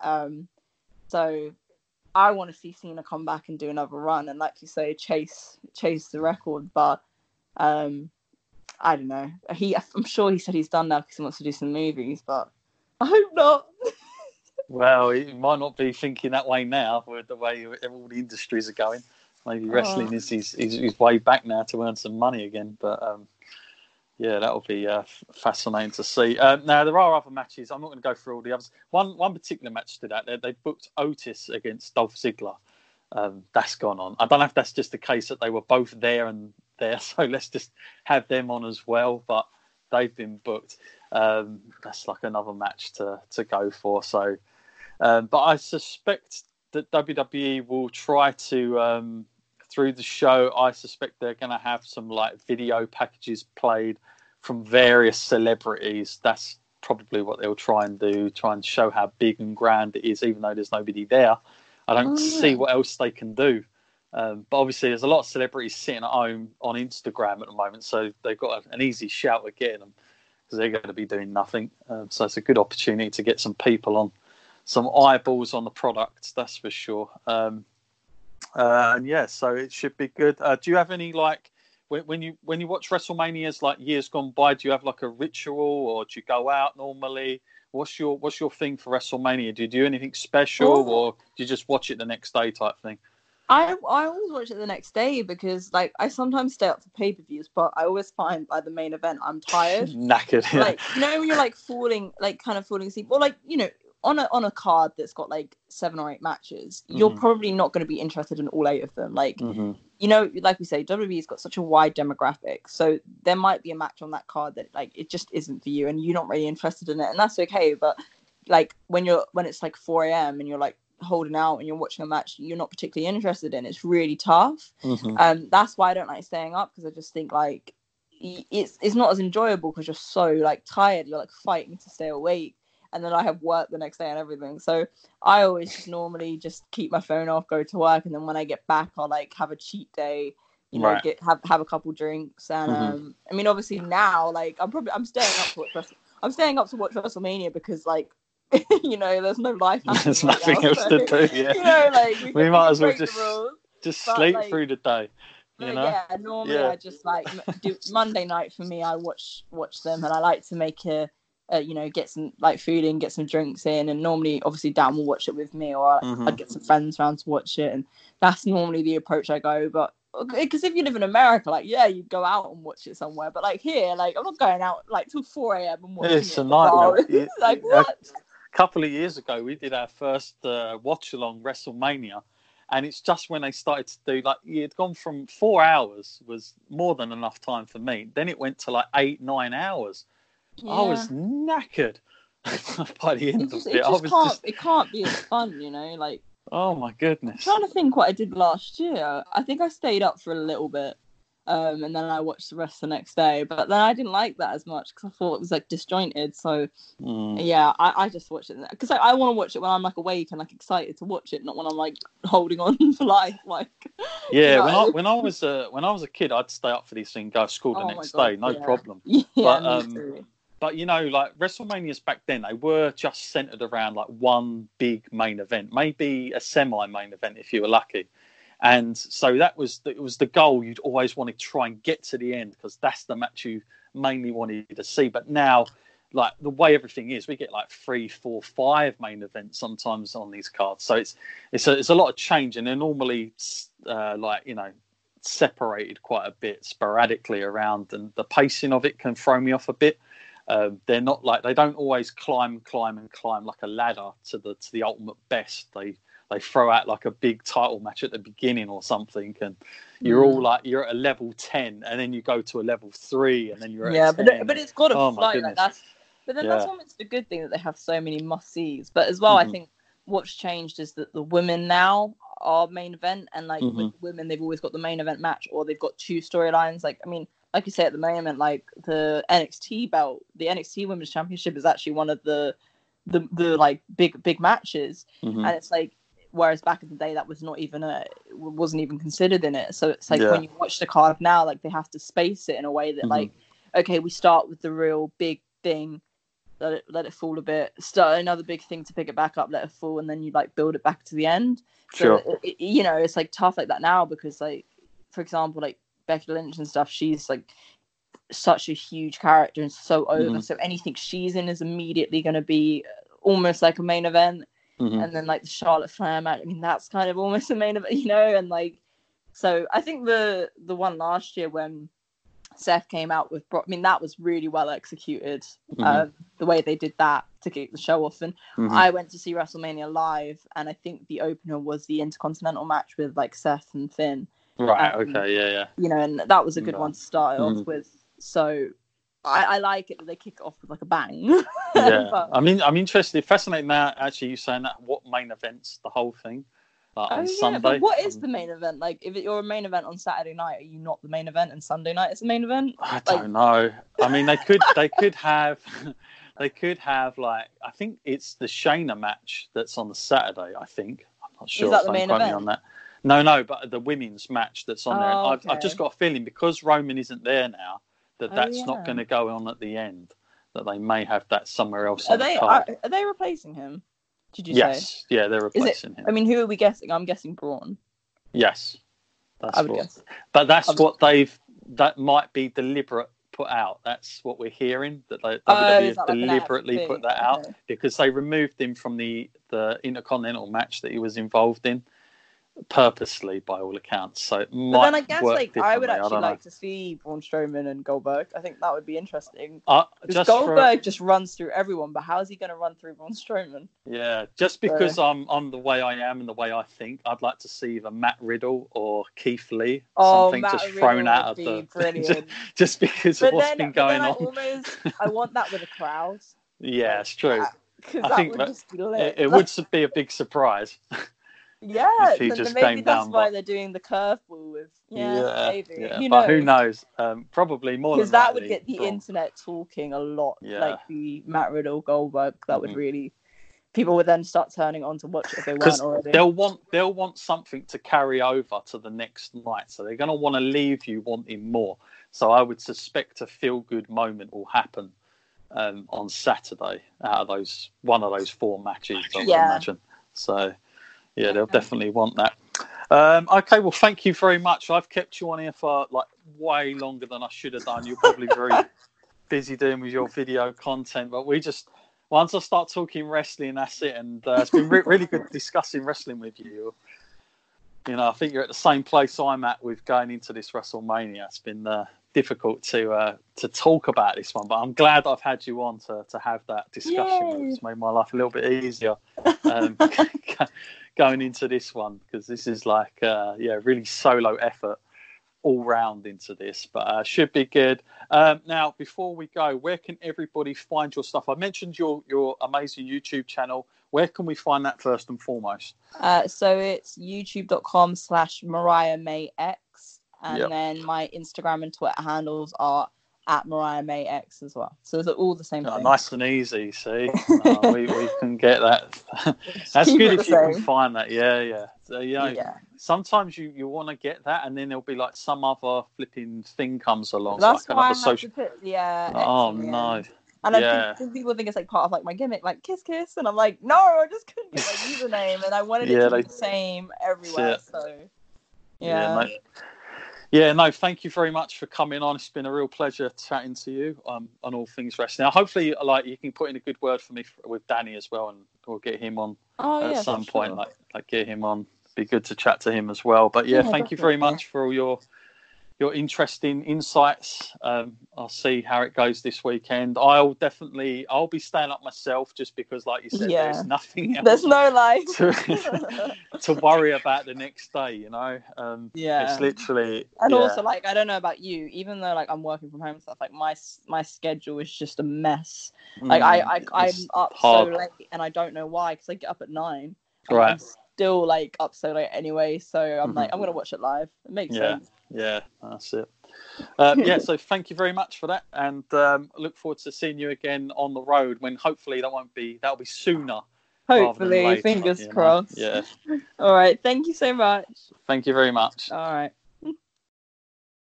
So I want to see Cena come back and do another run, and like you say, chase the record. But I don't know. I'm sure he said he's done now because he wants to do some movies, but I hope not. Well, he might not be thinking that way now with the way all the industries are going. Maybe wrestling is his way back now to earn some money again. But yeah, that'll be fascinating to see. Now, there are other matches. I'm not going to go through all the others. One particular match stood out there. They booked Otis against Dolph Ziggler. That's gone on. I don't know if that's just the case that they were both there and there, so let's just have them on as well. But they've been booked. That's like another match to go for. So, but I suspect that WWE will try to through the show. I suspect they're going to have some like video packages played from various celebrities. That's probably what they'll try and do. Try and show how big and grand it is, even though there's nobody there. I don't see what else they can do. But obviously, there's a lot of celebrities sitting at home on Instagram at the moment, so they've got an easy shout at getting them because they're going to be doing nothing. So it's a good opportunity to get some people on, some eyeballs on the products, that's for sure. And yeah, so it should be good. Do you have any like when you watch WrestleManias like years gone by? Do you have like a ritual, or do you go out normally? What's your thing for WrestleMania? Do you do anything special, or do you just watch it the next day type thing? I always watch it the next day because like I sometimes stay up for pay-per-views, but I always find by the main event I'm tired, knackered. Yeah. Like when you're like falling asleep, or like on a card that's got like 7 or 8 matches, you're probably not going to be interested in all 8 of them. Like like we say, WWE's got such a wide demographic, so there might be a match on that card that like it just isn't for you, and you're not really interested in it, and that's okay. But like when it's like 4 a.m. and you're like holding out and you're watching a match you're not particularly interested in, it's really tough. That's why I don't like staying up, because I just think like it's not as enjoyable because you're so like tired, you're like fighting to stay awake, and then I have work the next day and everything. So I always just normally just keep my phone off, go to work, and then when I get back I'll like have a cheat day, have a couple drinks, and I mean obviously now like I'm staying up to watch WrestleMania because like there's no life happening. There's nothing else to do. Yeah. Like we might as well just sleep like, through the day. Yeah, normally I just like do Monday night for me. I watch them, and I like to make get some like food in, get some drinks in, and normally obviously Dan will watch it with me, or I'd get some friends around to watch it, and that's normally the approach I go. But because if you live in America, like you go out and watch it somewhere, but like here, like I'm not going out like till 4 a.m. and watching it's a nightmare. It's like what? A couple of years ago, we did our first watch along WrestleMania, and it's just when they started to do like it had gone from 4 hours was more than enough time for me. Then it went to like 8-9 hours. Yeah. I was knackered by the end of it. It can't be as fun, like. Oh my goodness! I'm trying to think what I did last year. I think I stayed up for a little bit, and then I watched the rest the next day. But then I didn't like that as much because I thought it was like disjointed. So yeah, I just watched it because I want to watch it when I'm like awake and like excited to watch it, not when I'm like holding on for life. Like yeah, when I was a kid, I'd stay up for these things, go to school the next day, no problem. Yeah, But like WrestleManias back then, they were just centered around like one big main event, maybe a semi-main event if you were lucky. And so it was the goal. You'd always want to try and get to the end because that's the match you mainly wanted to see. But now, like the way everything is, we get like 3, 4, 5 main events sometimes on these cards. So it's a lot of change, and they're normally separated quite a bit sporadically around, and the pacing of it can throw me off a bit. They're not like, they don't always climb like a ladder to the ultimate best. They throw out like a big title match at the beginning or something, and you're all like you're at a level 10, and then you go to a level 3, and then you're at 10. but it's got to fly like that. But then that's almost the good thing that they have so many must-sees. But as well, I think what's changed is that the women now are main event, and like with women, they've always got the main event match, or they've got 2 storylines. Like I mean, like you say at the moment, like the NXT belt, the NXT Women's Championship is actually one of the like big matches, and it's like, whereas back in the day that was wasn't even considered in it. So it's like when you watch the card now, like they have to space it in a way that like, okay, we start with the real big thing, let it fall a bit. Start another big thing to pick it back up, let it fall, and then you like build it back to the end. So Sure. it's like tough like that now because like, for example, like Becky Lynch and stuff, she's like such a huge character and so over. So anything she's in is immediately going to be almost like a main event. And then like the Charlotte Flair match, I mean, that's kind of almost a main event, and like, so I think the one last year when Seth came out with Brock, I mean, that was really well executed. The way they did that to kick the show off. And I went to see WrestleMania live, and I think the opener was the Intercontinental match with like Seth and Finn. Right. Okay. Yeah. And that was a good one to start off with. So I like it that they kick it off with like a bang. Yeah. But, I mean, I'm interested. Fascinating now, actually, you saying that. What main events the whole thing? On Sunday. But what is the main event? Like, if you're a main event on Saturday night, are you not the main event, and Sunday night is the main event? I don't know. I mean, they could have like, I think it's the Shayna match that's on the Saturday. I think I'm not sure. Is that the main event? On that. No, but the women's match that's on there. And Okay. I've just got a feeling because Roman isn't there now that's not going to go on at the end. That they may have that somewhere else. Are they replacing him? Did you say? Yes. Yeah, they're replacing him. I mean, who are we guessing? I'm guessing Braun. Yes. I would guess. But that's what that might be deliberate put out. That's what we're hearing, that WWE have deliberately put that out because they removed him from the Intercontinental match that he was involved in purposely, by all accounts. So it might. But then I guess I would actually like to see Braun Strowman and Goldberg. I think that would be interesting. Goldberg just runs through everyone, but how is he going to run through Braun Strowman? Yeah, just because I'm the way I am and the way I think, I'd like to see either Matt Riddle or Keith Lee. Something Matt just Riddle thrown out of the brilliant. just because of what's been going on. I want that with a crowd. Yeah, it's true. I think it would be a big surprise. Yeah, maybe that's why they're doing the curveball with. Maybe. Yeah. But who knows? Probably more than because that would get the internet talking a lot. Yeah. Like the Matt Riddle Goldberg, that would really. People would then start turning on to watch if they weren't already. They'll want something to carry over to the next night, so they're going to want to leave you wanting more. So I would suspect a feel-good moment will happen on Saturday out of one of those 4 matches. I would imagine. So. Yeah, they'll definitely want that. Okay, well, thank you very much. I've kept you on here for like way longer than I should have done. You're probably very busy doing with your video content, but once I start talking wrestling, that's it. And it's been really good discussing wrestling with you. I think you're at the same place I'm at with going into this WrestleMania. It's been difficult to talk about this one, but I'm glad I've had you on to have that discussion. It's made my life a little bit easier. Going into this one, because this is like really solo effort all round into this, but should be good. Now, before we go, where can everybody find your stuff? I mentioned your amazing YouTube channel. Where can we find that first and foremost? So it's youtube.com/Mariah May X, and then my Instagram and Twitter handles are at Mariah May X as well. So it's all the same thing. Nice and easy, see? We can get that. That's good if you can find that. Yeah. So, sometimes you want to get that, and then there'll be like some other flipping thing comes along. That's like why I have to put Oh, no. And I think people think it's like part of like my gimmick, like kiss, and I'm like, no, I just couldn't get my username, and I wanted it to be the same everywhere. So thank you very much for coming on. It's been a real pleasure chatting to you on all things wrestling. Now, hopefully, like you can put in a good word for me with Danny as well, and we'll get him on at some point. Like get him on. Be good to chat to him as well. But thank you very much for all your interesting insights. I'll see how it goes this weekend. I'll be staying up myself just because, like you said, there's nothing else. There's no life to worry about the next day, It's literally. And also, like, I don't know about you, even though like I'm working from home and stuff, like my schedule is just a mess. Like I'm up hard. So late, and I don't know why, because I get up at 9. Right. I'm still like up so late anyway, so I'm like, I'm gonna watch it live. It makes sense. Yeah, that's it. So thank you very much for that, and look forward to seeing you again on the road when hopefully that'll be sooner. Hopefully, fingers crossed. Yeah. All right. Thank you so much. Thank you very much. All right.